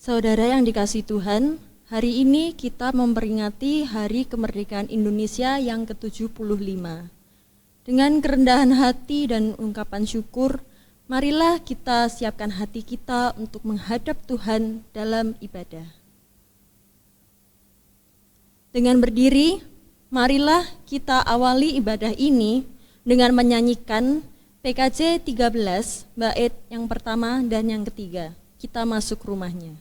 Saudara yang dikasihi Tuhan, hari ini kita memperingati Hari Kemerdekaan Indonesia yang ke-75. Dengan kerendahan hati dan ungkapan syukur, marilah kita siapkan hati kita untuk menghadap Tuhan dalam ibadah. Dengan berdiri, marilah kita awali ibadah ini dengan menyanyikan PKJ 13, bait yang pertama dan yang ketiga. Kita masuk rumahnya.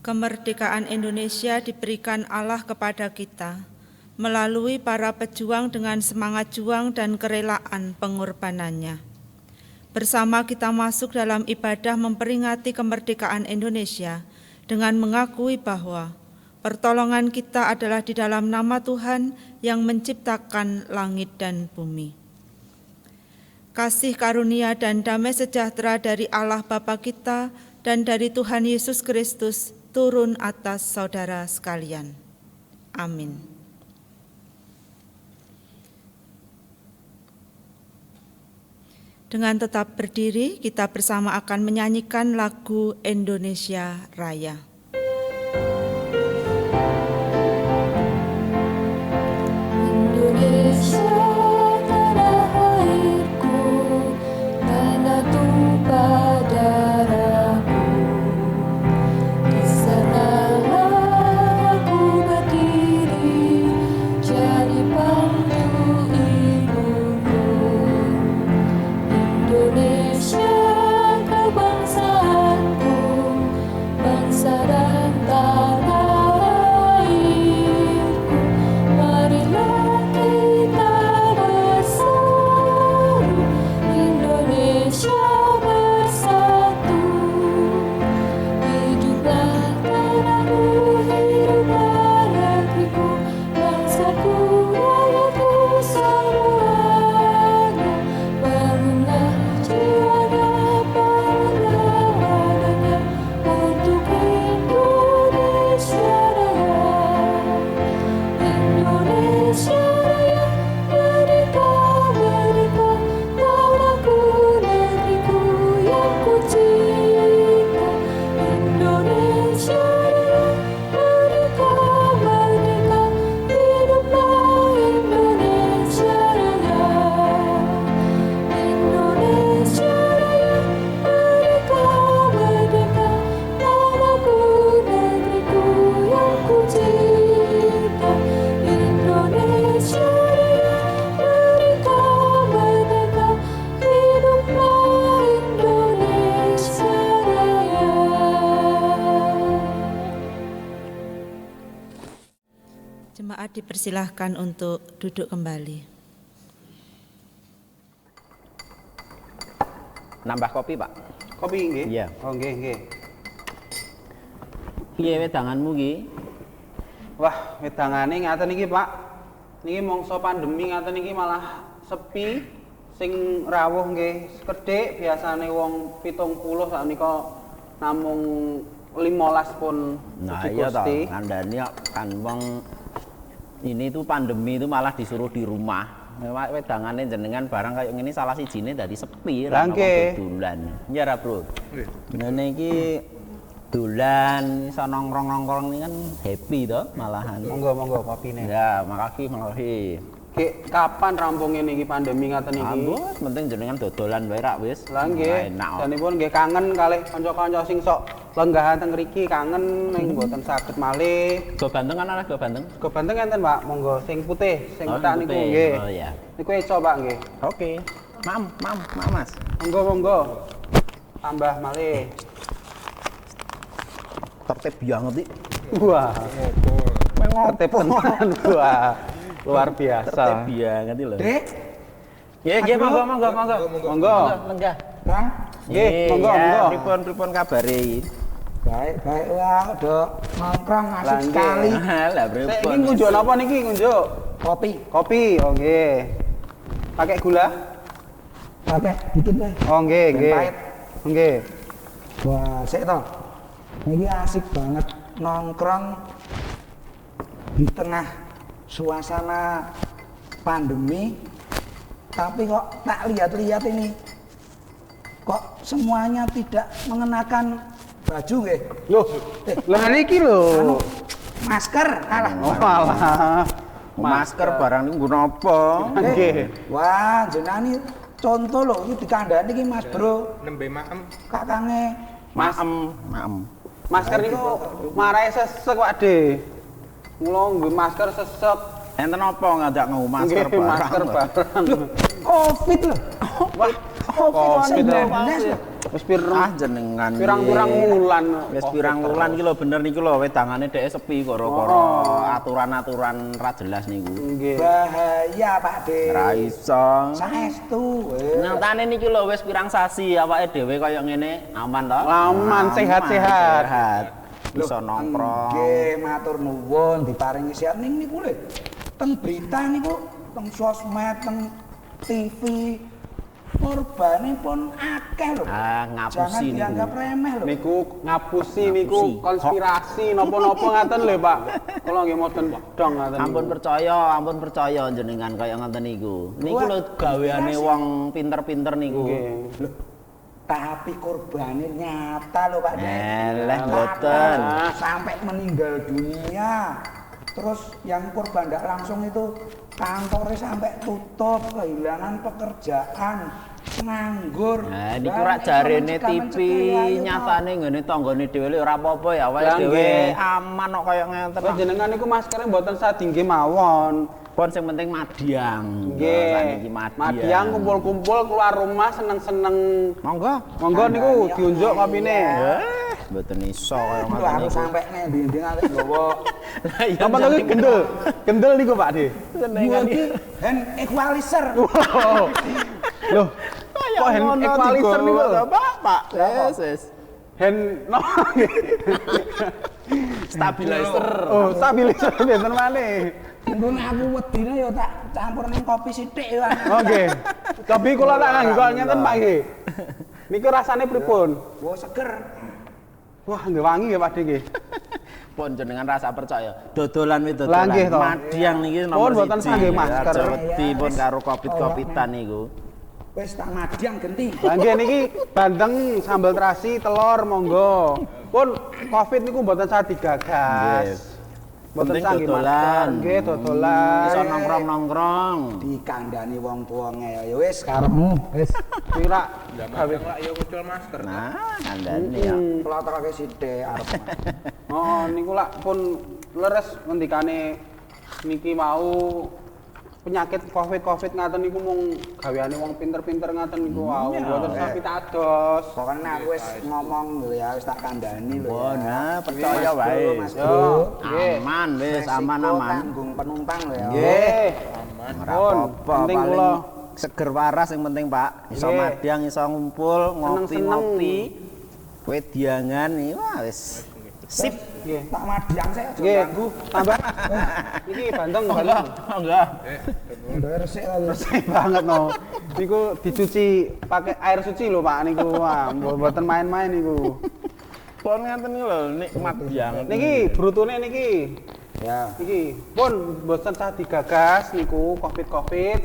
Kemerdekaan Indonesia diberikan Allah kepada kita melalui para pejuang dengan semangat juang dan kerelaan pengorbanannya. Bersama kita masuk dalam ibadah memperingati kemerdekaan Indonesia dengan mengakui bahwa pertolongan kita adalah di dalam nama Tuhan yang menciptakan langit dan bumi. Kasih karunia dan damai sejahtera dari Allah Bapa kita dan dari Tuhan Yesus Kristus turun atas saudara sekalian. Amin. Dengan tetap berdiri, kita bersama akan menyanyikan lagu Indonesia Raya. Jemaat dipersilahkan untuk duduk kembali. Nambah kopi, Pak. Kopi nggih? Iya. Oh nggih, nggih. Piye wedanganmu ki? Wah, wedangane ngaten iki, Pak. niki mangsa pandemi ngaten niki malah sepi. Sing rawuh nggih sekedhik, biasane wong 70 saknika namung 15 pun. Nah iya toh, kandhani kan wong ini tuh pandemi itu malah disuruh di rumah. Wedangane jenengan barang kayak ngene salah sijine dadi sepi ra ono dolan. Ya ra, Bro. Ngene iki dolan iso nongkrong-nongkrong ini kan happy toh malahan. Monggo kopine. Ya, makasih. Ki kapan rampung iki pandemi ngaten iki? Ambos penting jenengan dodolan wae rak wis. Lah nggih. Danipun nggih kangen kalih kanca-kanca sing sok lenggahan teng mriki kangen ning mboten saged malih. Go Banten kan ana go Banten? Go Banten enten, Pak. Monggo sing putih, sing petak niku putih. nggih. Oh iya. Niku eco, Pak nggih. Oke. Mas. Monggo. Tambah malih. Tertib banget iki. Wah. Tertib tenan. Wah. Luar biasa. Tertib banget iki lho. Dek. Nggih, monggo. Monggo. Lenggah. Kang. Nggih, monggo. Pripun kabare iki? Baik, wah udah nongkrong asik sekali. Lah pripun? Iki ngunjuk napa niki ngunjuk? Kopi. Oh nggih. Pakai gula? Pakai dikit deh. Oh nggih. Pahit. Nggih. Wah, sik toh. Ini asik banget nongkrong di tengah suasana pandemi. Tapi kok tak lihat-lihat ini kok semuanya tidak mengenakan baju nggih. Loh, lah niki lho. Masker alah. Oh alah. Masker barang niku napa? Nggih. Wah, jenengan contoh lho iki dikandhani iki Mas Bro. Nembe maem. Kakange Maem. Masker niku marahe sesek Pak De. Mula nggo masker sesek. Enten apa ngajak nggo masker Nggih, masker barang. Covid lho. Wah, Covid lho. Wis Jenengan. pirang-pirang wulan. Wis pirang wulan iki lho bener niku lho wedangane dhek sepi karo aturan-aturan ra jelas niku. Nggih. Bahaya Pak De. Ra iso. Saestu. Nyatane niki lho wis pirang sasi awake dhewe kaya ngene aman to? Aman, sehat-sehat. Bisa nongkrong. Nggih, matur nuwun diparingi sehat ning niku lho. Teng berita niku, teng sosmed, teng TV. Korbane pun akeh lho. Ngapusi Jangan niku. dianggap remeh lho. Niku ngapusi niku konspirasi napa-napa ngaten lho, Pak. Kula nggih mboten dong ngaten. Ampun percaya jenengan kaya ngoten niku. Niku lho gaweane wong pinter-pinter niku. Nggih. Tapi korbane nyata lho Pak De. Eleh mboten. Sampai meninggal dunia. Terus yang korban tidak langsung itu kantornya sampai tutup, kehilangan pekerjaan, nganggur. Nah, niku rak jarene TV, nyatane nggone tanggane dhewe ora apa-apa ya, awake Lah, dhewe nggih. aman kok kaya ngenten. Wah jenengan niku maskernya mboten sadinggih mawon. Pon sing penting madiang. Nggih. Madiang kumpul-kumpul keluar rumah seneng-seneng. Monggo niku diunjuk kopine. Mboten iso kaya Itu ngoten harus niku. sampai ndi-ndi nganti gowo. Lah iya Apa lagi gendel? Gendel niku Pak De. Gua iki hand equalizer. Loh, kok hand equalizer niku lho? Pak. Yes. Hand no. Stabilizer. Oh, stabilizer benten maneh. Engko nek aku wedine ya tak campur ning kopi sithik ya. Oke. Kopi kula tak nganggo kok ngenten Pak nggih. Niku rasane pripun? Wah seger. Wah, nggih wangi ya Pak De nggih. Pun jenengan rasa percaya. Dodolan wis Lah, dodolan. nggih, toh. Madiang niki Pun nomor 1. mboten sanggih masker. Aja wedi pun karo covid-covidan niku. Wis tak madiang genti. Lah nggih niki bandeng sambal terasi telur monggo. Pun Covid niku mboten usah digagas. Mboten Penting sanggih dodolan. masker. Nggih dodolan. Iso nongkrong-nongkrong. Dikandani wong tuane ya wis karepmu wis. Kira Gawe lah ya kucul masker. Nah, kandhane ya. Plotroke sithik arep. Oh niku lak pun leres ngendikane niki mau penyakit Covid ngaten niku mung gaweane wong pinter-pinter ngaten niku wau. Mboten usah pitados. Pokoknya aku wis ngomong lho ya wis tak kandani lho. Oh, ya. nah percaya Mas wae. Bro, Mas Yo, Bro. nggih. Aman wis, Resiko aman-aman. tanggung penumpang lho ya. Nggih. Ora Pun apa-apa, penting paling kula seger waras yang penting Pak. Iso Nggih. madiang, iso ngumpul, ngopi-ngopi. Kowe diangan iki wah wis Sip. Nggih. Tak madiang saya aja Nggih, ganggu. tambah. Niki bandeng, Enggak, bandeng. enggak. Ndoe resik lah. Bersih banget no. Niku dicuci pakai air suci lho Pak niku. Wah, mboten main-main niku. Pon ngeten iki lho, nikmat banget. Niki brutune niki. Ya. Niki pun boten sah digagas niku Covid.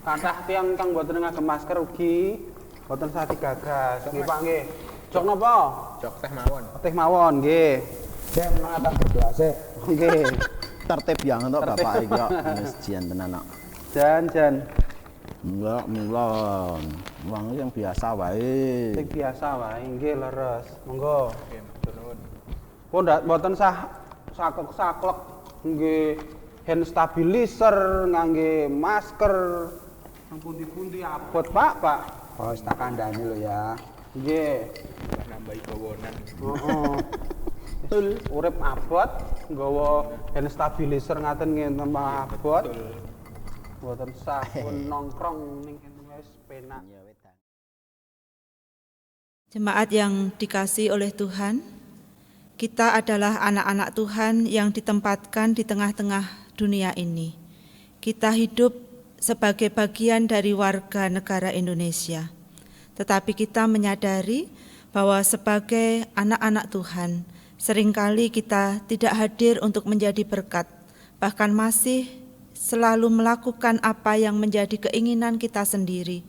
Kathah tiyang kang boten ngagem masker ugi boten sah digagas. Nggih Pak nggih. Jok napa? Jok teh mawon. Teh mawon nggih. Saya menatap bergelas. Nggih. Tertib banget kok Bapak iki kok. Wis jian tenan kok. Jan. Enggak, mulon. Wong yang biasa wae. Sing biasa wae nggih leres. Monggo. Nggih, matur nuwun. Pun boten sah saklek nggih hand stabilizer, ngangge masker. Nang pundi-pundi abot, Pak. Oh, tak kandhani lho ya. Nggih. Nambahi bawonan. Heeh. Betul, urip abot nggawa hand stabilizer ngaten nggih tambah abot. Mboten sah pun nongkrong ning kene wis penak. Jemaat yang dikasihi oleh Tuhan, kita adalah anak-anak Tuhan yang ditempatkan di tengah-tengah dunia ini. Kita hidup sebagai bagian dari warga negara Indonesia. Tetapi kita menyadari bahwa sebagai anak-anak Tuhan, seringkali kita tidak hadir untuk menjadi berkat, bahkan masih selalu melakukan apa yang menjadi keinginan kita sendiri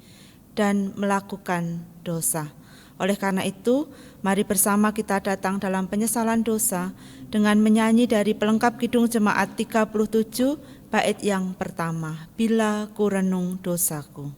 dan melakukan dosa. Oleh karena itu, mari bersama kita datang dalam penyesalan dosa dengan menyanyi dari pelengkap Kidung Jemaat 37 bait yang pertama, Bila ku renung dosaku.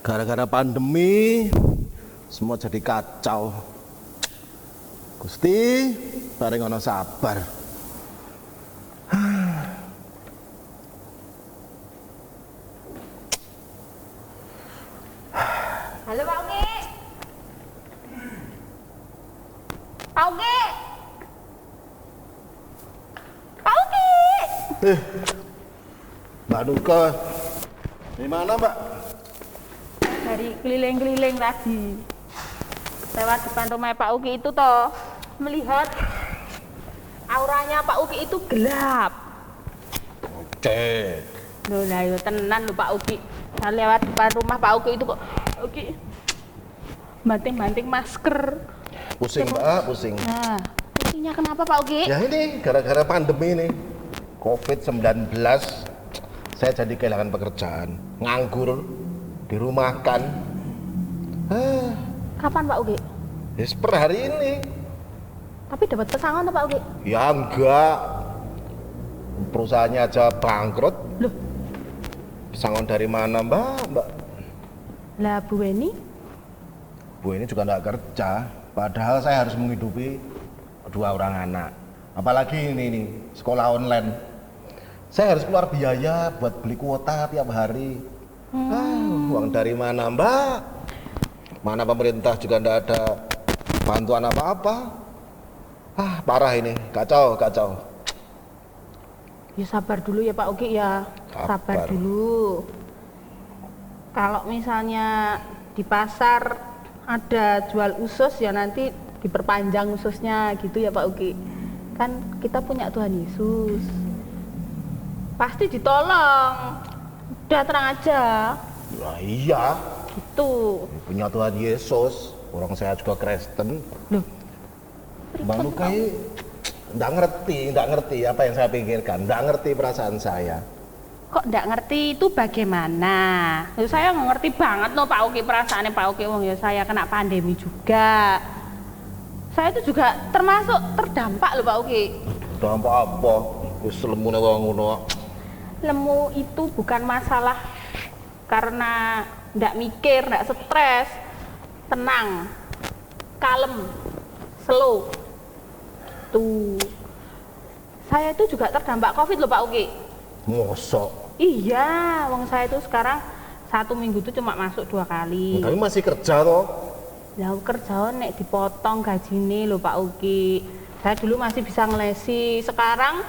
Gara-gara pandemi semua jadi kacau. Gusti, bareng ono sabar. Halo Pak Ugi. Pak Ugi. Pak Ugi. Mbak Nuka, di mana Mbak? Dari keliling-keliling tadi. Lewat depan rumah Pak Ugi itu toh, melihat auranya Pak Ugi itu gelap. Oke. Loh lah yo tenan lho Pak Ugi. Saya lewat depan rumah Pak Ugi itu kok Ugi banting-banting masker. Pusing Mbak, pusing. Nah, pusingnya kenapa Pak Ugi? Ya ini gara-gara pandemi ini, COVID-19, saya jadi kehilangan pekerjaan, nganggur, dirumahkan. Kapan Pak Ugi? Ya per hari ini. Tapi dapat pesangon Pak Ugi? Ya enggak, perusahaannya aja bangkrut. Loh, Pesangon dari mana Mbak? lah Bu Weni? Bu ini juga enggak kerja. Padahal saya harus menghidupi 2 orang anak. Apalagi ini nih, sekolah online. Saya harus keluar biaya buat beli kuota tiap hari. Uang dari mana, Mbak? Mana pemerintah juga ndak ada bantuan apa-apa. Parah ini, kacau. Ya sabar dulu ya Pak Uki ya. Sabar dulu. Kalau misalnya di pasar ada jual usus ya nanti diperpanjang ususnya gitu ya Pak Uki. Kan kita punya Tuhan Yesus. Pasti ditolong. Udah tenang aja. Lah iya, Gitu. punya Tuhan Yesus. Orang saya juga Kristen. Loh. Bang Lukai nggak ngerti apa yang saya pikirkan, nggak ngerti perasaan saya. Kok nggak ngerti itu bagaimana? Ya, saya nggak ngerti banget no Pak Uki perasaannya Pak Uki. Wong ya saya kena pandemi juga. Saya itu juga termasuk terdampak loh Pak Uki. Dampak apa? Wis lemune wong ngono. Lemu itu bukan masalah karena nggak mikir, nggak stres, tenang, kalem, slow. Tuh, saya itu juga terdampak COVID loh Pak Uki. Mosok. Iya, wong saya itu sekarang 1 minggu itu cuma masuk 2 kali. Tapi masih kerja toh? Lah kerja nek dipotong gajine lho Pak Uki. Saya dulu masih bisa ngelesi, sekarang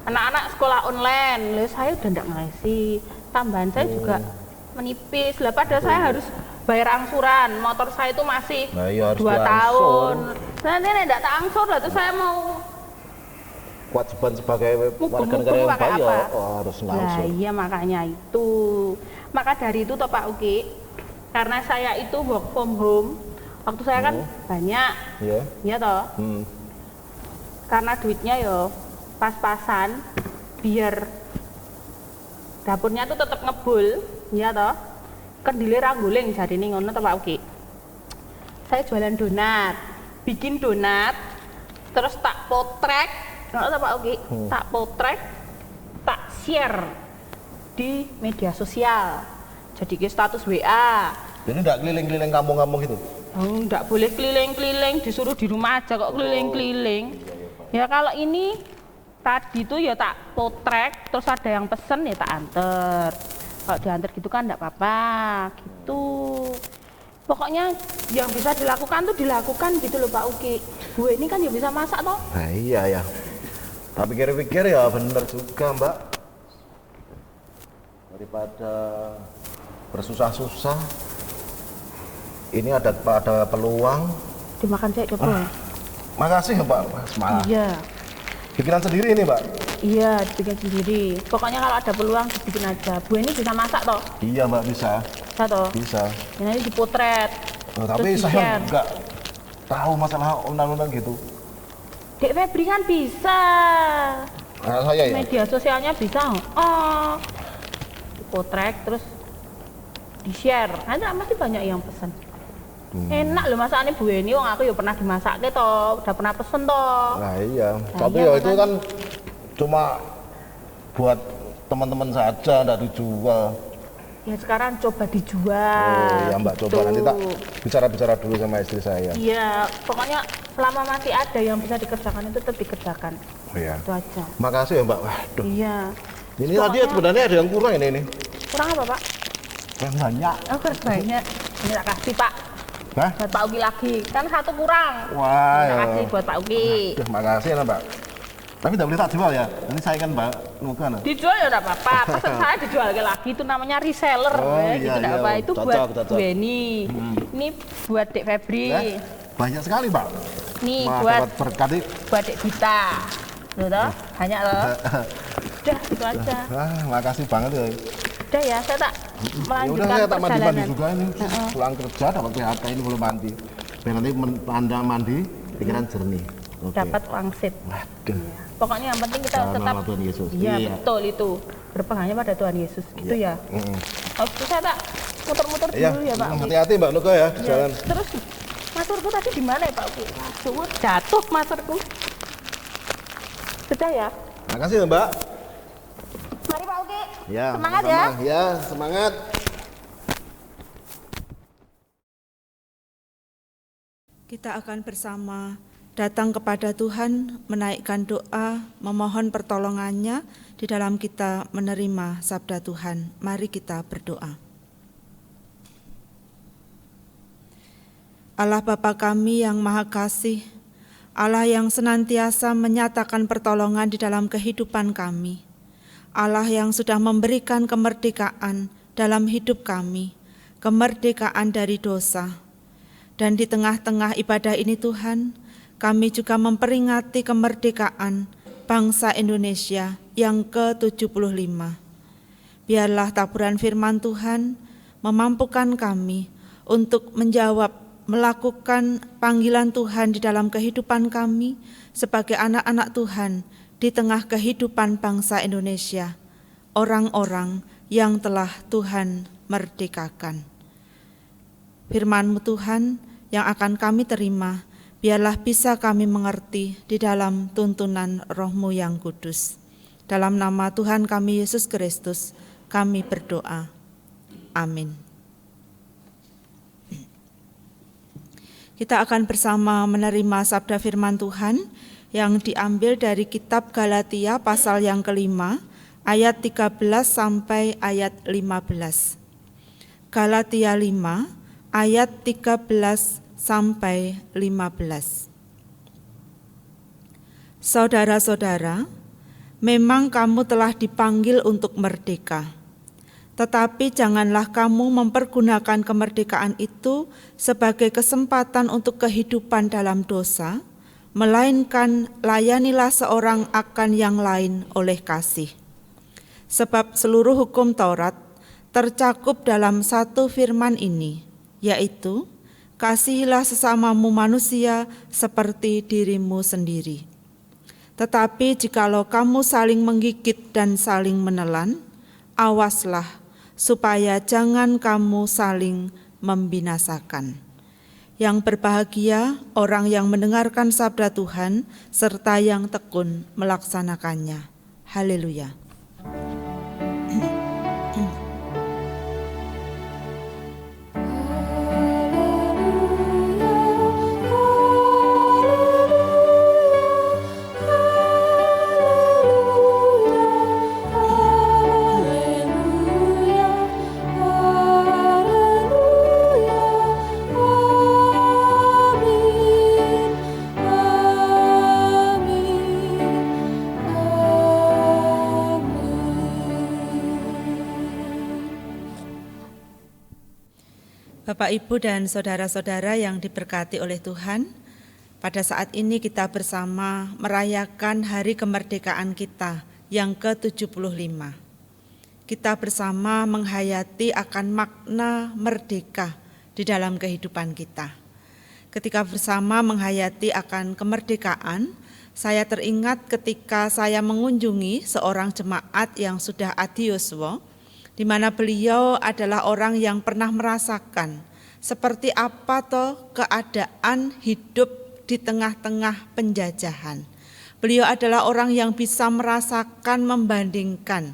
anak-anak sekolah online. Lah saya udah ndak ngelesi. Tambahan saya juga menipis. Lah padahal saya harus bayar angsuran. Motor saya itu masih Nah, iya, harus 2 diangsur. tahun. Nanti nek ndak tak angsur lah terus saya mau Kewajiban sebagai warga negara yang pakai baik apa? harus Nah langsung. iya makanya itu. Maka dari itu toh Pak Uki, karena saya itu work from home, waktu saya kan banyak, Iya. ya toh. Karena duitnya yo pas-pasan, biar dapurnya tuh tetap ngebul, ya toh. Kendile ra guling jarine ngono toh Pak Uki. Saya jualan donat, bikin donat, terus tak potrek. Nggak Pak Uki, tak potrek, tak share di media sosial. Jadi ke status WA. Jadi enggak keliling-keliling kampung-kampung gitu. Oh, enggak boleh keliling-keliling, disuruh di rumah aja kok keliling-keliling. Ya kalau ini tadi tuh ya tak potrek, terus ada yang pesen ya tak anter. Kalau diantar gitu kan enggak apa-apa, gitu. Pokoknya yang bisa dilakukan tuh dilakukan gitu loh Pak Uki. Gue ini kan ya bisa masak toh. Nah iya ya. Tapi pikir-pikir ya bener juga Mbak. Daripada bersusah-susah, ini ada peluang. Dimakan saya coba. Makasih ya Mbak, semangat. Iya. Bikinan sendiri ini Mbak? Iya, dibikin sendiri. Pokoknya kalau ada peluang dibikin aja. Bu ini bisa masak toh? Iya Mbak, bisa. Bisa toh? Bisa. Ya, nanti dipotret. Tapi terus saya di-share. nggak tahu masalah undang-undang gitu. Dek Febri kan bisa. Anak saya ya? Media sosialnya bisa. Oh. Dipotret terus di-share. Nanti pasti banyak yang pesen. Enak loh masakannya Bu Eni, wong aku ya pernah dimasaknya toh, udah pernah pesen toh. Nah iya, tapi iya, ya itu kan cuma buat teman-teman saja, enggak dijual. Ya sekarang coba dijual. Oh ya Mbak, coba gitu. nanti tak bicara-bicara dulu sama istri saya. Iya, pokoknya selama masih ada yang bisa dikerjakan itu tetap dikerjakan. Oh iya. Itu aja. Makasih ya Mbak. Waduh. Iya. Ini tadi sebenarnya ada yang kurang ini. Kurang apa Pak? Kurang banyak. Oh kurang banyak. Ini tak kasih Pak. Hah? Buat Pak Ugi lagi. Kan 1 kurang. Wah. Tak Ya. kasih buat Pak Ugi. Aduh, makasih ya Mbak. Tapi tidak boleh tak jual ya. Ini saya kan Mbak Nukan. Dijual ya enggak apa-apa. Pesan saya dijual lagi itu namanya reseller Oh, ya. iya, Gitu enggak iya. apa. Itu Cocok, buat cocok. Bu Eni. Ini buat Dek Febri. Banyak sekali Mbak. Nih Wah, buat dapat berkat nih. buat Dek Dita. Tuh toh, banyak loh. Udah itu aja. Makasih banget ya. Udah ya, saya tak Ya udah melanjutkan saya tak mandi-mandi perjalanan. juga ini. Pulang kerja dapat PHK ini belum mandi. Biar nanti Anda mandi pikiran jernih. Oke. Dapat wangsit. Waduh. Pokoknya yang penting kita Salam tetap sama Tuhan Yesus. Iya, Iya. betul itu. Berpegangnya pada Tuhan Yesus. Gitu ya. Habis itu saya tak muter-muter Iya, dulu ya, Pak. Ugi. hati-hati Mbak Nuka ya di Ya, jalan. terus masurku tadi di mana ya, Pak Ugi? Waduh, jatuh masurku. Sudah ya. Makasih ya Mbak. Mari Pak Ugi. Ya, Semangat ya. sama-sama. Ya, semangat. Kita akan bersama datang kepada Tuhan, menaikkan doa, memohon pertolongannya di dalam kita menerima sabda Tuhan. Mari kita berdoa. Allah Bapa kami yang Maha Kasih, Allah yang senantiasa menyatakan pertolongan di dalam kehidupan kami, Allah yang sudah memberikan kemerdekaan dalam hidup kami, kemerdekaan dari dosa. Dan di tengah-tengah ibadah ini Tuhan, kami juga memperingati kemerdekaan bangsa Indonesia yang ke-75. Biarlah taburan firman Tuhan memampukan kami untuk melakukan panggilan Tuhan di dalam kehidupan kami sebagai anak-anak Tuhan di tengah kehidupan bangsa Indonesia, orang-orang yang telah Tuhan merdekakan. Firman-Mu Tuhan yang akan kami terima, biarlah bisa kami mengerti di dalam tuntunan Roh-Mu yang kudus. Dalam nama Tuhan kami Yesus Kristus, kami berdoa. Amin. Kita akan bersama menerima sabda firman Tuhan yang diambil dari kitab Galatia pasal yang kelima, ayat 13 sampai ayat 15. Galatia 5, ayat 13 sampai 15. Saudara-saudara, memang kamu telah dipanggil untuk merdeka. Tetapi janganlah kamu mempergunakan kemerdekaan itu sebagai kesempatan untuk kehidupan dalam dosa, melainkan layanilah seorang akan yang lain oleh kasih. Sebab seluruh hukum Taurat tercakup dalam satu firman ini, yaitu, kasihilah sesamamu manusia seperti dirimu sendiri. Tetapi jikalau kamu saling menggigit dan saling menelan, awaslah supaya jangan kamu saling membinasakan. Yang berbahagia orang yang mendengarkan sabda Tuhan serta yang tekun melaksanakannya. Haleluya. Bapak, Ibu, dan saudara-saudara yang diberkati oleh Tuhan, pada saat ini kita bersama merayakan hari kemerdekaan kita yang ke-75. Kita bersama menghayati akan makna merdeka di dalam kehidupan kita. Ketika bersama menghayati akan kemerdekaan, saya teringat ketika saya mengunjungi seorang jemaat yang sudah adioswa, di mana beliau adalah orang yang pernah merasakan seperti apa toh keadaan hidup di tengah-tengah penjajahan. Beliau adalah orang yang bisa merasakan membandingkan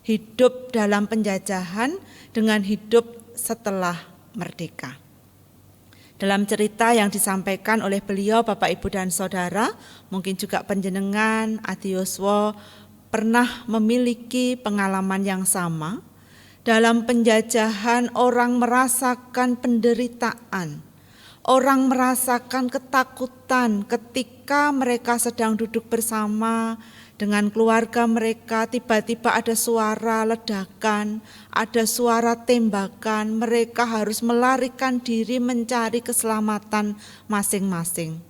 hidup dalam penjajahan dengan hidup setelah merdeka. Dalam cerita yang disampaikan oleh beliau, Bapak, Ibu, dan Saudara, mungkin juga panjenengan adioswa pernah memiliki pengalaman yang sama. Dalam penjajahan orang merasakan penderitaan, orang merasakan ketakutan ketika mereka sedang duduk bersama dengan keluarga mereka, tiba-tiba ada suara ledakan, ada suara tembakan, mereka harus melarikan diri mencari keselamatan masing-masing.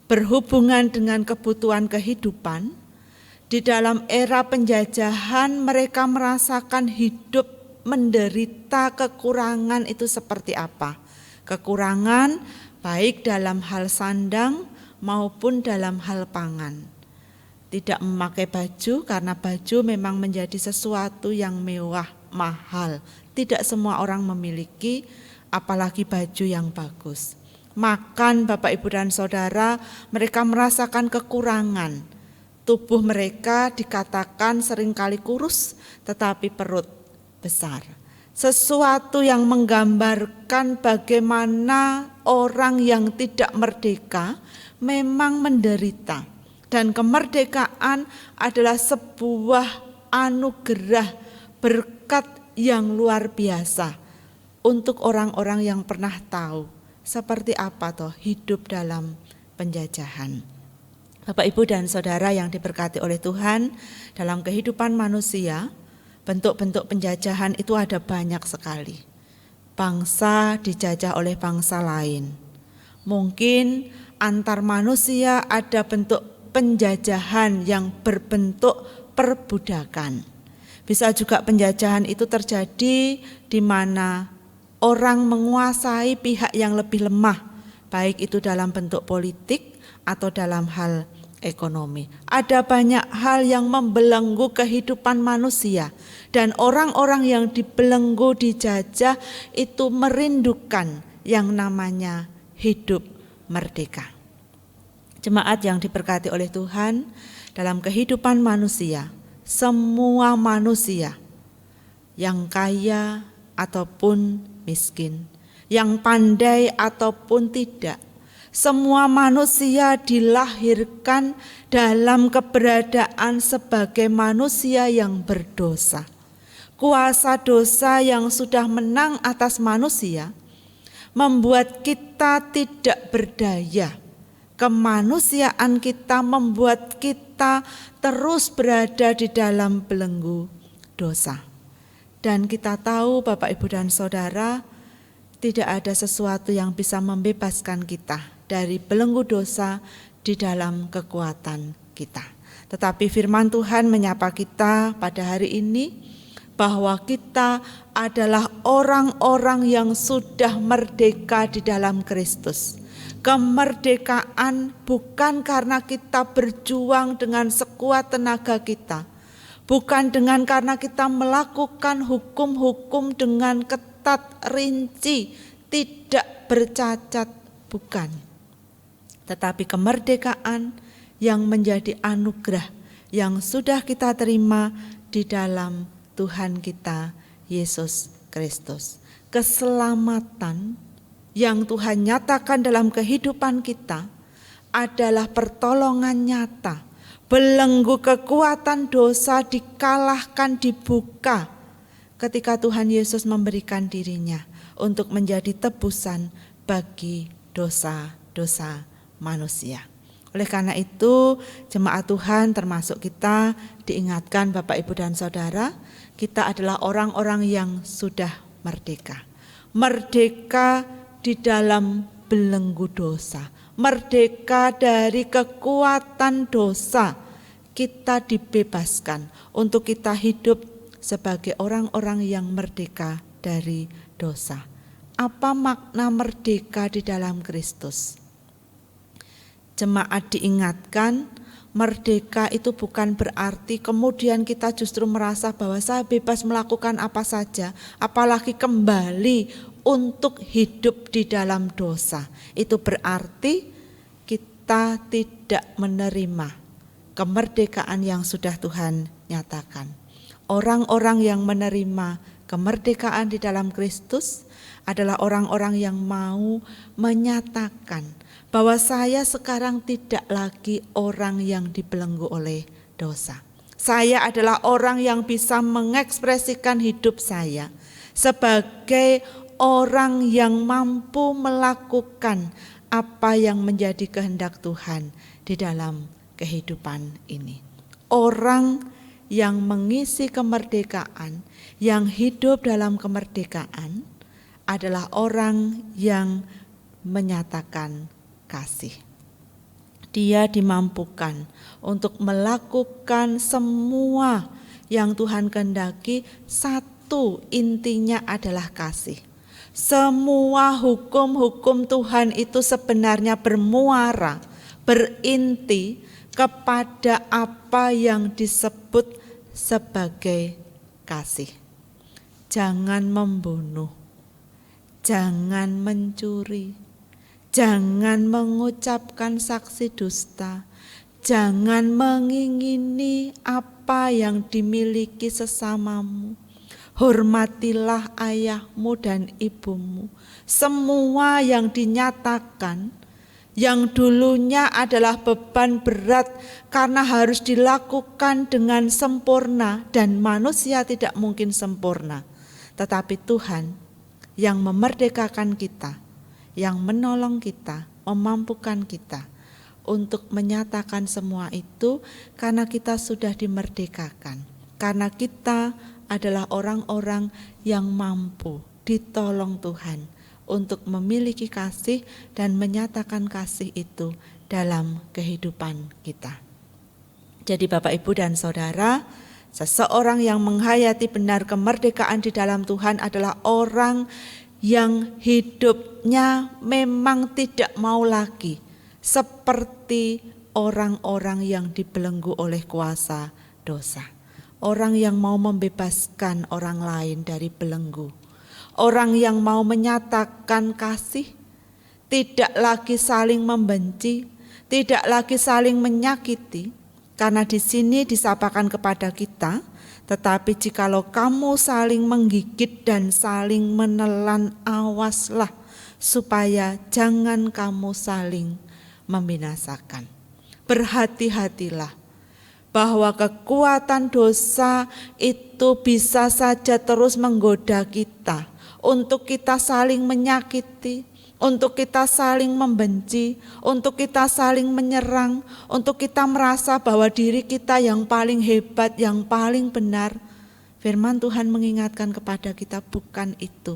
Berhubungan dengan kebutuhan kehidupan, di dalam era penjajahan mereka merasakan hidup menderita kekurangan itu seperti apa. Kekurangan baik dalam hal sandang maupun dalam hal pangan. Tidak memakai baju karena baju memang menjadi sesuatu yang mewah, mahal. Tidak semua orang memiliki, apalagi baju yang bagus. Makan, Bapak, Ibu, dan Saudara, mereka merasakan kekurangan. Tubuh mereka dikatakan seringkali kurus, tetapi perut besar. sesuatu yang menggambarkan bagaimana orang yang tidak merdeka memang menderita. Dan kemerdekaan adalah sebuah anugerah berkat yang luar biasa untuk orang-orang yang pernah tahu seperti apa toh hidup dalam penjajahan. Bapak, Ibu, dan Saudara yang diberkati oleh Tuhan, dalam kehidupan manusia, bentuk-bentuk penjajahan itu ada banyak sekali. Bangsa dijajah oleh bangsa lain. Mungkin antar manusia ada bentuk penjajahan yang berbentuk perbudakan. Bisa juga penjajahan itu terjadi di mana orang menguasai pihak yang lebih lemah, baik itu dalam bentuk politik atau dalam hal ekonomi. Ada banyak hal yang membelenggu kehidupan manusia, dan orang-orang yang dibelenggu, dijajah itu merindukan yang namanya hidup merdeka. Jemaat yang diberkati oleh Tuhan, dalam kehidupan manusia, semua manusia yang kaya ataupun miskin, yang pandai ataupun tidak, semua manusia dilahirkan dalam keberadaan sebagai manusia yang berdosa. Kuasa dosa yang sudah menang atas manusia membuat kita tidak berdaya. Kemanusiaan kita membuat kita terus berada di dalam belenggu dosa. Dan kita tahu, Bapak, Ibu, dan Saudara, tidak ada sesuatu yang bisa membebaskan kita dari belenggu dosa di dalam kekuatan kita. Tetapi firman Tuhan menyapa kita pada hari ini bahwa kita adalah orang-orang yang sudah merdeka di dalam Kristus. Kemerdekaan bukan karena kita berjuang dengan sekuat tenaga kita, bukan karena kita melakukan hukum-hukum dengan ketat, rinci, tidak bercacat, bukan. Tetapi kemerdekaan yang menjadi anugerah yang sudah kita terima di dalam Tuhan kita Yesus Kristus. Keselamatan yang Tuhan nyatakan dalam kehidupan kita adalah pertolongan nyata. Belenggu kekuatan dosa dikalahkan, dibuka ketika Tuhan Yesus memberikan dirinya untuk menjadi tebusan bagi dosa-dosa manusia. Oleh karena itu, jemaat Tuhan termasuk kita diingatkan, Bapak, Ibu, dan Saudara, kita adalah orang-orang yang sudah merdeka. Merdeka di dalam belenggu dosa, merdeka dari kekuatan dosa. Kita dibebaskan untuk kita hidup sebagai orang-orang yang merdeka dari dosa. Apa makna merdeka di dalam Kristus? Jemaat diingatkan, merdeka itu bukan berarti kemudian kita justru merasa bahwa saya bebas melakukan apa saja, apalagi kembali untuk hidup di dalam dosa. Itu berarti kita tidak menerima kemerdekaan yang sudah Tuhan nyatakan. Orang-orang yang menerima kemerdekaan di dalam Kristus adalah orang-orang yang mau menyatakan bahwa saya sekarang tidak lagi orang yang dibelenggu oleh dosa. Saya adalah orang yang bisa mengekspresikan hidup saya sebagai orang yang mampu melakukan apa yang menjadi kehendak Tuhan di dalam kehidupan ini. Orang yang mengisi kemerdekaan, yang hidup dalam kemerdekaan adalah orang yang menyatakan kasih. Dia dimampukan untuk melakukan semua yang Tuhan kehendaki. Satu intinya adalah kasih. Semua hukum-hukum Tuhan itu sebenarnya bermuara, berinti kepada apa yang disebut sebagai kasih. Jangan membunuh, jangan mencuri, jangan mengucapkan saksi dusta, jangan mengingini apa yang dimiliki sesamamu. hormatilah ayahmu dan ibumu. Semua yang dinyatakan, yang dulunya adalah beban berat karena harus dilakukan dengan sempurna dan manusia tidak mungkin sempurna. Tetapi Tuhan yang memerdekakan kita, yang menolong kita, memampukan kita untuk menyatakan semua itu karena kita sudah dimerdekakan. Karena kita adalah orang-orang yang mampu ditolong Tuhan untuk memiliki kasih dan menyatakan kasih itu dalam kehidupan kita. Jadi Bapak, Ibu, dan Saudara, seseorang yang menghayati benar kemerdekaan di dalam Tuhan adalah orang yang hidupnya memang tidak mau lagi seperti orang-orang yang dibelenggu oleh kuasa dosa. Orang yang mau membebaskan orang lain dari belenggu. Orang yang mau menyatakan kasih, tidak lagi saling membenci, tidak lagi saling menyakiti. Karena di sini disapakan kepada kita, tetapi jikalau kamu saling menggigit dan saling menelan, awaslah supaya jangan kamu saling membinasakan. Berhati-hatilah bahwa kekuatan dosa itu bisa saja terus menggoda kita untuk kita saling menyakiti, untuk kita saling membenci, untuk kita saling menyerang, untuk kita merasa bahwa diri kita yang paling hebat, yang paling benar. Firman Tuhan mengingatkan kepada kita bukan itu.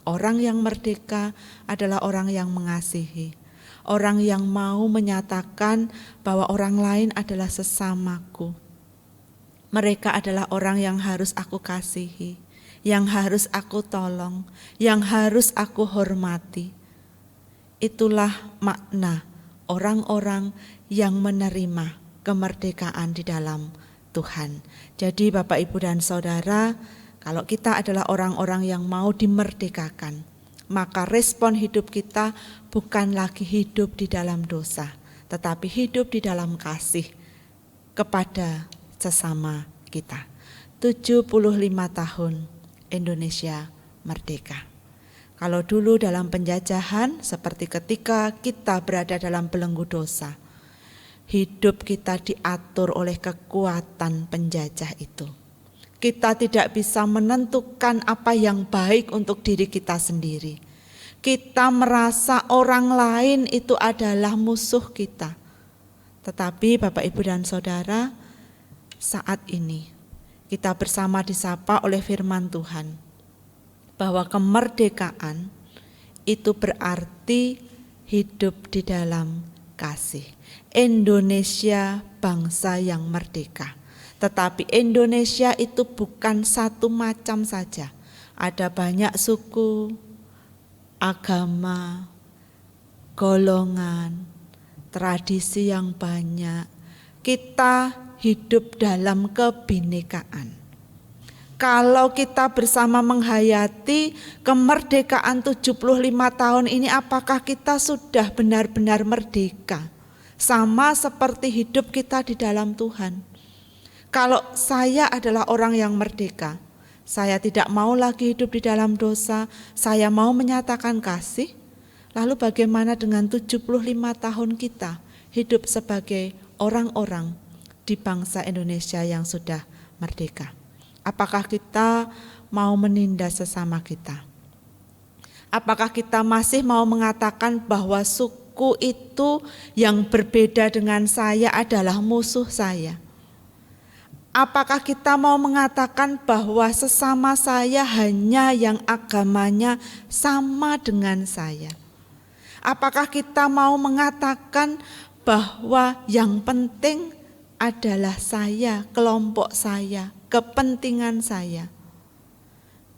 Orang yang merdeka adalah orang yang mengasihi. Orang yang mau menyatakan bahwa orang lain adalah sesamaku. Mereka adalah orang yang harus aku kasihi, yang harus aku tolong, yang harus aku hormati. Itulah makna orang-orang yang menerima kemerdekaan di dalam Tuhan. Jadi Bapak, Ibu, dan Saudara, kalau kita adalah orang-orang yang mau dimerdekakan, maka respon hidup kita bukan lagi hidup di dalam dosa, tetapi hidup di dalam kasih kepada sesama kita. 75 tahun Indonesia merdeka. Kalau dulu dalam penjajahan, seperti ketika kita berada dalam belenggu dosa, hidup kita diatur oleh kekuatan penjajah itu. Kita tidak bisa menentukan apa yang baik untuk diri kita sendiri. Kita merasa orang lain itu adalah musuh kita. Tetapi Bapak, Ibu, dan Saudara, saat ini kita bersama disapa oleh firman Tuhan bahwa kemerdekaan itu berarti hidup di dalam kasih. Indonesia bangsa yang merdeka. Tetapi Indonesia itu bukan satu macam saja. Ada banyak suku, agama, golongan, tradisi yang banyak. Kita hidup dalam kebinekaan. Kalau kita bersama menghayati kemerdekaan 75 tahun ini, apakah kita sudah benar-benar merdeka? Sama seperti hidup kita di dalam Tuhan. Kalau saya adalah orang yang merdeka, saya tidak mau lagi hidup di dalam dosa, saya mau menyatakan kasih, lalu bagaimana dengan 75 tahun kita hidup sebagai orang-orang di bangsa Indonesia yang sudah merdeka? Apakah kita mau menindas sesama kita? Apakah kita masih mau mengatakan bahwa suku itu yang berbeda dengan saya adalah musuh saya? Apakah kita mau mengatakan bahwa sesama saya hanya yang agamanya sama dengan saya? Apakah kita mau mengatakan bahwa yang penting adalah saya, kelompok saya, kepentingan saya?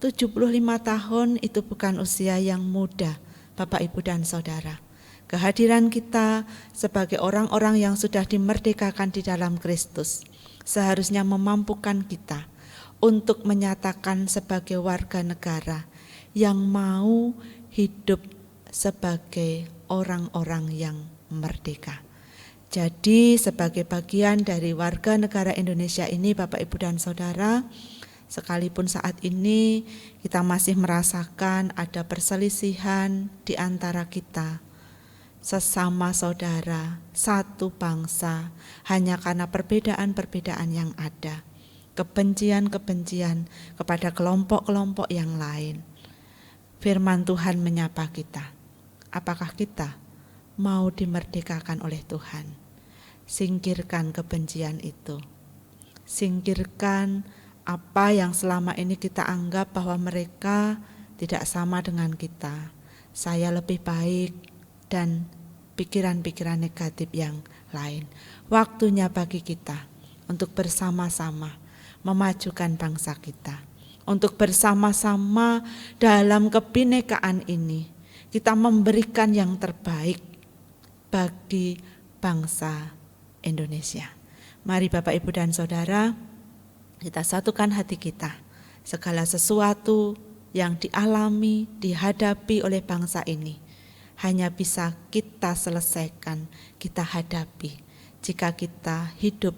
75 tahun itu bukan usia yang muda, Bapak, Ibu, dan Saudara. Kehadiran kita sebagai orang-orang yang sudah dimerdekakan di dalam Kristus seharusnya memampukan kita untuk menyatakan sebagai warga negara yang mau hidup sebagai orang-orang yang merdeka. Jadi sebagai bagian dari warga negara Indonesia ini, Bapak, Ibu, dan Saudara, Sekalipun saat ini kita masih merasakan ada perselisihan di antara kita, sesama saudara, satu bangsa, hanya karena perbedaan-perbedaan yang ada, kebencian-kebencian kepada kelompok-kelompok yang lain. Firman Tuhan menyapa kita. Apakah kita mau dimerdekakan oleh Tuhan? Singkirkan kebencian itu. Singkirkan apa yang selama ini kita anggap bahwa mereka tidak sama dengan kita. Saya lebih baik dan pikiran-pikiran negatif yang lain. Waktunya bagi kita untuk bersama-sama memajukan bangsa kita. Untuk bersama-sama dalam kebinekaan ini kita memberikan yang terbaik bagi bangsa Indonesia. Mari Bapak, Ibu, dan Saudara, kita satukan hati kita. Segala sesuatu yang dialami, dihadapi oleh bangsa ini hanya bisa kita selesaikan, kita hadapi jika kita hidup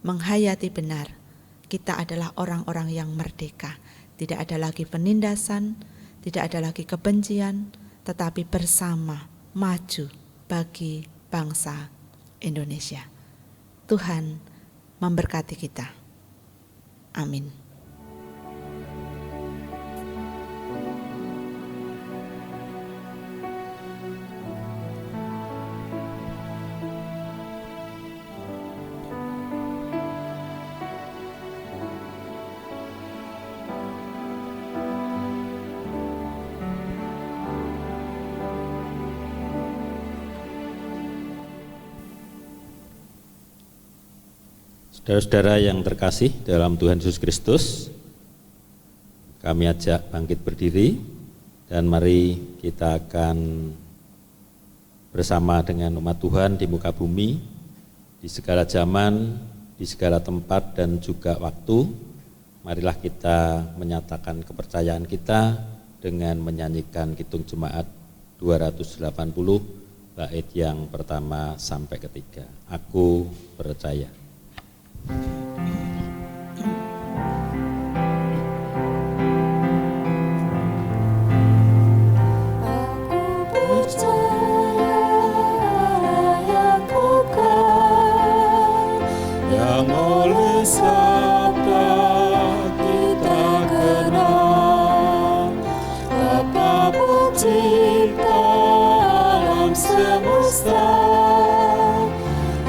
menghayati benar. Kita adalah orang-orang yang merdeka. Tidak ada lagi penindasan, tidak ada lagi kebencian, tetapi bersama maju bagi bangsa Indonesia. Tuhan memberkati kita. Amin. Saudara-saudara yang terkasih dalam Tuhan Yesus Kristus, kami ajak bangkit berdiri dan mari kita akan bersama dengan umat Tuhan di muka bumi, di segala zaman, di segala tempat dan juga waktu. Marilah kita menyatakan kepercayaan kita dengan menyanyikan Kidung Jemaat 280 bait yang pertama sampai ketiga. Aku percaya. Yang oleh sabda kita kenal, Bapa pencipta alam semesta,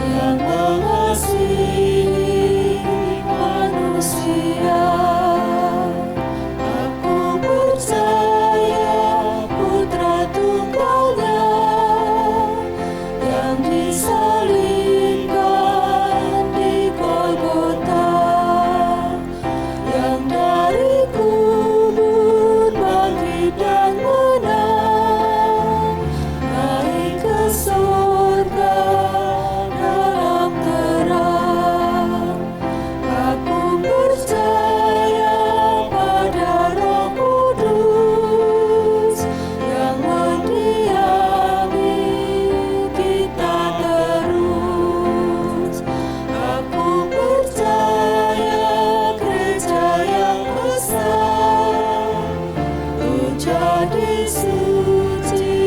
yang mengasihi manusia. Aku percaya Putra Tunggalnya yang disalibkan di Golgota, yang dari kubur bangkit dan menang, naik ke surga dalam terang. Aku percaya pada Roh Kudus yang mendiami kita terus. Aku percaya gereja yang besar, menjadi suci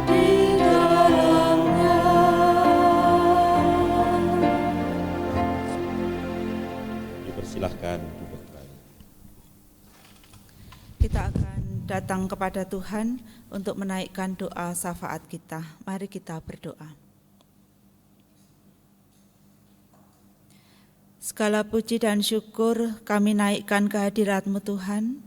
di dalamnya. Dipersilahkan duduk kembali. Kita akan datang kepada Tuhan untuk menaikkan doa syafaat kita. Mari kita berdoa. Segala puji dan syukur kami naikkan kehadirat-Mu Tuhan.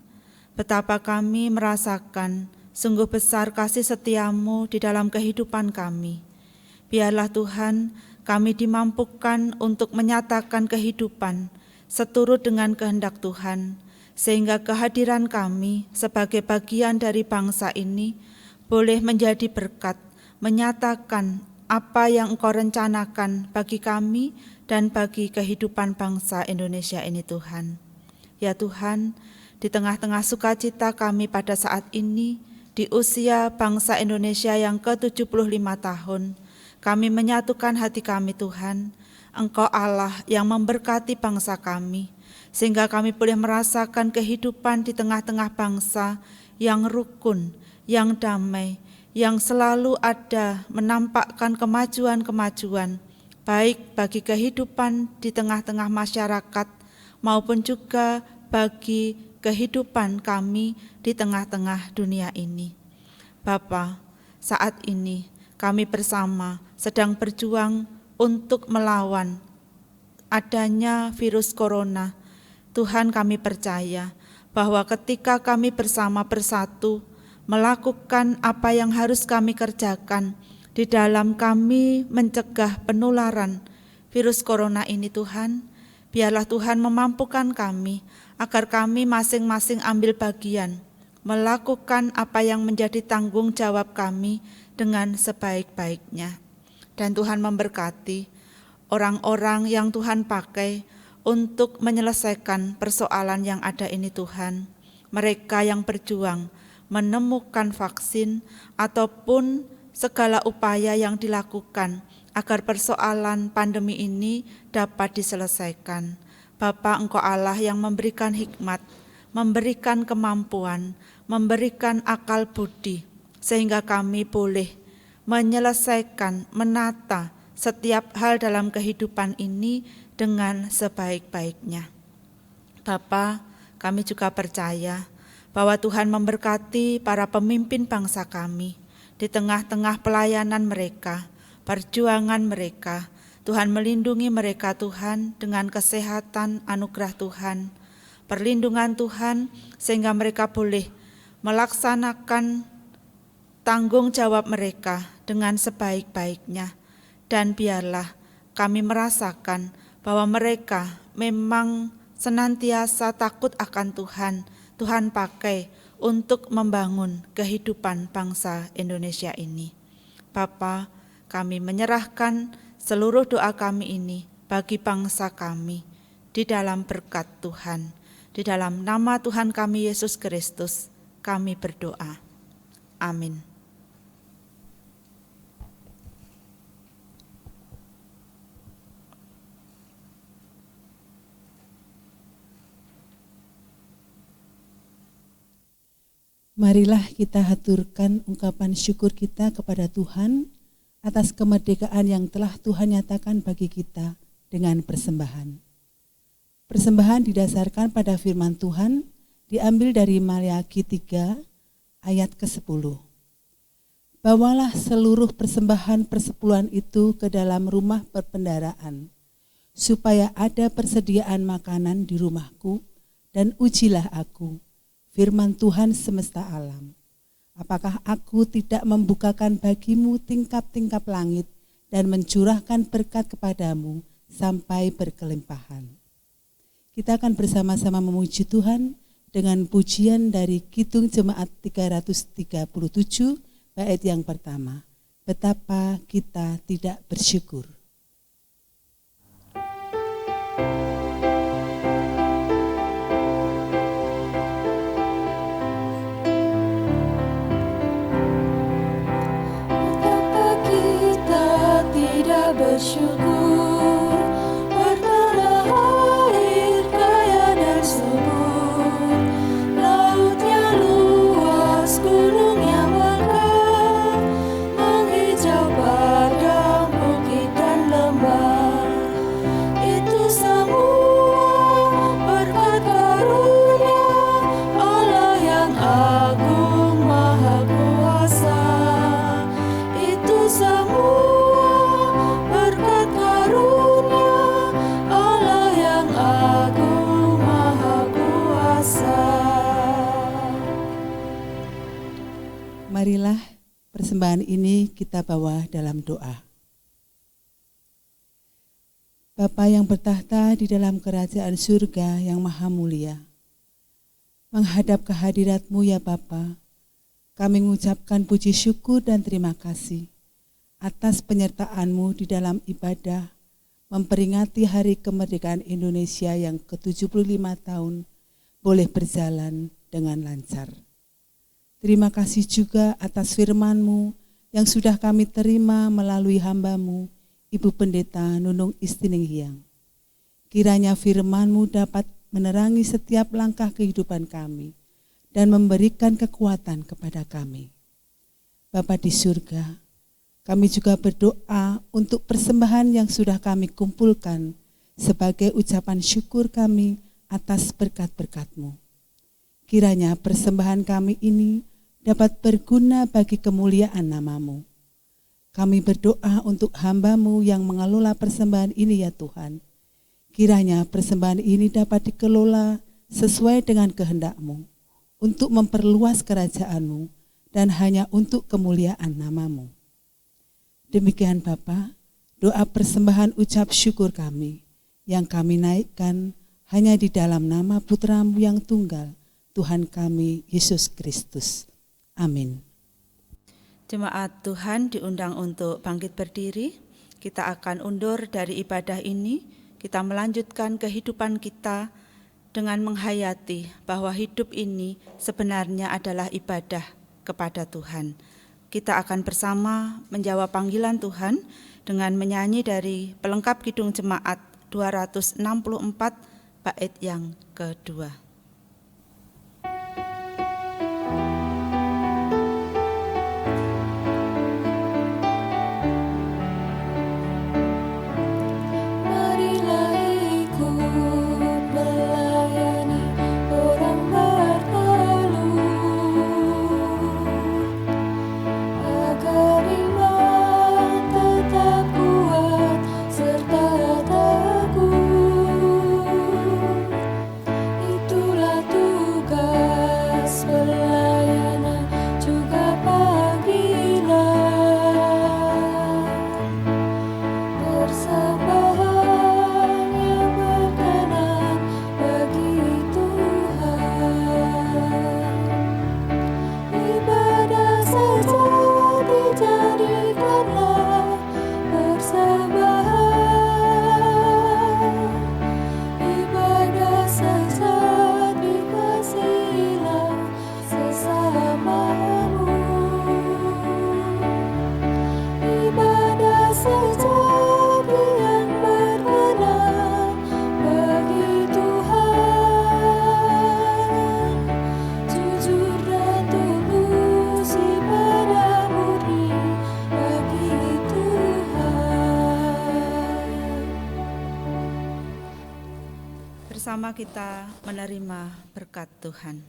Betapa kami merasakan sungguh besar kasih setia-Mu di dalam kehidupan kami. Biarlah Tuhan kami dimampukan untuk menyatakan kehidupan seturut dengan kehendak Tuhan, sehingga kehadiran kami sebagai bagian dari bangsa ini boleh menjadi berkat, menyatakan apa yang Engkau rencanakan bagi kami dan bagi kehidupan bangsa Indonesia ini Tuhan. Ya Tuhan, di tengah-tengah sukacita kami pada saat ini, di usia bangsa Indonesia yang ke-75 tahun, kami menyatukan hati kami Tuhan, Engkau Allah yang memberkati bangsa kami, sehingga kami boleh merasakan kehidupan di tengah-tengah bangsa yang rukun, yang damai, yang selalu ada menampakkan kemajuan-kemajuan, baik bagi kehidupan di tengah-tengah masyarakat maupun juga bagi kehidupan kami di tengah-tengah dunia ini. Bapa, saat ini kami bersama sedang berjuang untuk melawan adanya virus corona. Tuhan, kami percaya bahwa ketika kami bersama bersatu melakukan apa yang harus kami kerjakan di dalam kami mencegah penularan virus corona ini, Tuhan, biarlah Tuhan memampukan kami agar kami masing-masing ambil bagian, melakukan apa yang menjadi tanggung jawab kami dengan sebaik-baiknya. Dan Tuhan memberkati orang-orang yang Tuhan pakai untuk menyelesaikan persoalan yang ada ini, Tuhan. Mereka yang berjuang menemukan vaksin ataupun segala upaya yang dilakukan agar persoalan pandemi ini dapat diselesaikan. Bapa, Engkau Allah yang memberikan hikmat, memberikan kemampuan, memberikan akal budi, sehingga kami boleh menyelesaikan, menata setiap hal dalam kehidupan ini dengan sebaik-baiknya. Bapa, kami juga percaya bahwa Tuhan memberkati para pemimpin bangsa kami di tengah-tengah pelayanan mereka, perjuangan mereka. Tuhan melindungi mereka, Tuhan, dengan kesehatan anugerah Tuhan, perlindungan Tuhan, sehingga mereka boleh melaksanakan tanggung jawab mereka dengan sebaik-baiknya. Dan biarlah kami merasakan bahwa mereka memang senantiasa takut akan Tuhan. Tuhan pakai untuk membangun kehidupan bangsa Indonesia ini. Bapa, kami menyerahkan seluruh doa kami ini bagi bangsa kami di dalam berkat Tuhan. Di dalam nama Tuhan kami Yesus Kristus, kami berdoa. Amin. Marilah kita haturkan ungkapan syukur kita kepada Tuhan atas kemerdekaan yang telah Tuhan nyatakan bagi kita dengan persembahan. Persembahan didasarkan pada firman Tuhan, diambil dari Maliaki 3 ayat ke-10. Bawalah seluruh persembahan persepuluhan itu ke dalam rumah perbendaharaan, supaya ada persediaan makanan di rumahku, dan ujilah aku, firman Tuhan semesta alam. Apakah aku tidak membukakan bagimu tingkap-tingkap langit dan mencurahkan berkat kepadamu sampai berkelimpahan. Kita akan bersama-sama memuji Tuhan dengan pujian dari Kidung Jemaat 337 bait yang pertama. Betapa kita tidak bersyukur. Bersyukur bertanah air kaya dan subur, lautnya luas, gunungnya megah, menghijau padang bukit dan lembah. Itu semua berkat karunia Allah yang agung maha kuasa. Itu semua Marilah persembahan ini kita bawa dalam doa. Bapa yang bertahta di dalam kerajaan surga yang maha mulia, menghadap kehadirat-Mu ya Bapa, kami mengucapkan puji syukur dan terima kasih atas penyertaan-Mu di dalam ibadah memperingati Hari Kemerdekaan Indonesia yang ke-75 tahun boleh berjalan dengan lancar. Terima kasih juga atas firman-Mu yang sudah kami terima melalui hamba-Mu, Ibu Pendeta Nunung Istininghyang. Kiranya firman-Mu dapat menerangi setiap langkah kehidupan kami dan memberikan kekuatan kepada kami. Bapa di surga, kami juga berdoa untuk persembahan yang sudah kami kumpulkan sebagai ucapan syukur kami atas berkat-berkat-Mu. Kiranya persembahan kami ini dapat berguna bagi kemuliaan nama-Mu. Kami berdoa untuk hamba-Mu yang mengelola persembahan ini ya Tuhan. Kiranya persembahan ini dapat dikelola sesuai dengan kehendak-Mu, untuk memperluas kerajaan-Mu dan hanya untuk kemuliaan nama-Mu. Demikian Bapa, doa persembahan ucap syukur kami yang kami naikkan hanya di dalam nama Putra-Mu yang tunggal, Tuhan kami Yesus Kristus. Amin. Jemaat Tuhan diundang untuk bangkit berdiri. Kita akan undur dari ibadah ini. Kita melanjutkan kehidupan kita dengan menghayati bahwa hidup ini sebenarnya adalah ibadah kepada Tuhan. Kita akan bersama menjawab panggilan Tuhan dengan menyanyi dari pelengkap Kidung Jemaat 264 bait yang kedua. Marilah ikut melayani orang berteluh, agar iman tetap kuat serta teguh. Itulah tugas pelayanan juga panggilan. Persembahan yang berkenan bagi Tuhan. Ibadah sejati jadikanlah persembahan. Ibadah sejati kasihilah sesamamu. Ibadah sejati yang berkenan bagi Tuhan. Jujur dan tulus ibadah murni bagi Tuhan. Bersama kita menerima berkat Tuhan.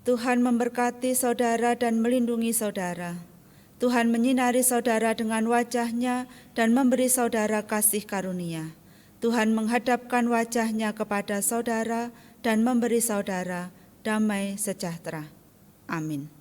Tuhan memberkati saudara dan melindungi saudara. Tuhan menyinari saudara dengan wajah-Nya dan memberi saudara kasih karunia. Tuhan menghadapkan wajah-Nya kepada saudara dan memberi saudara damai sejahtera. Amin.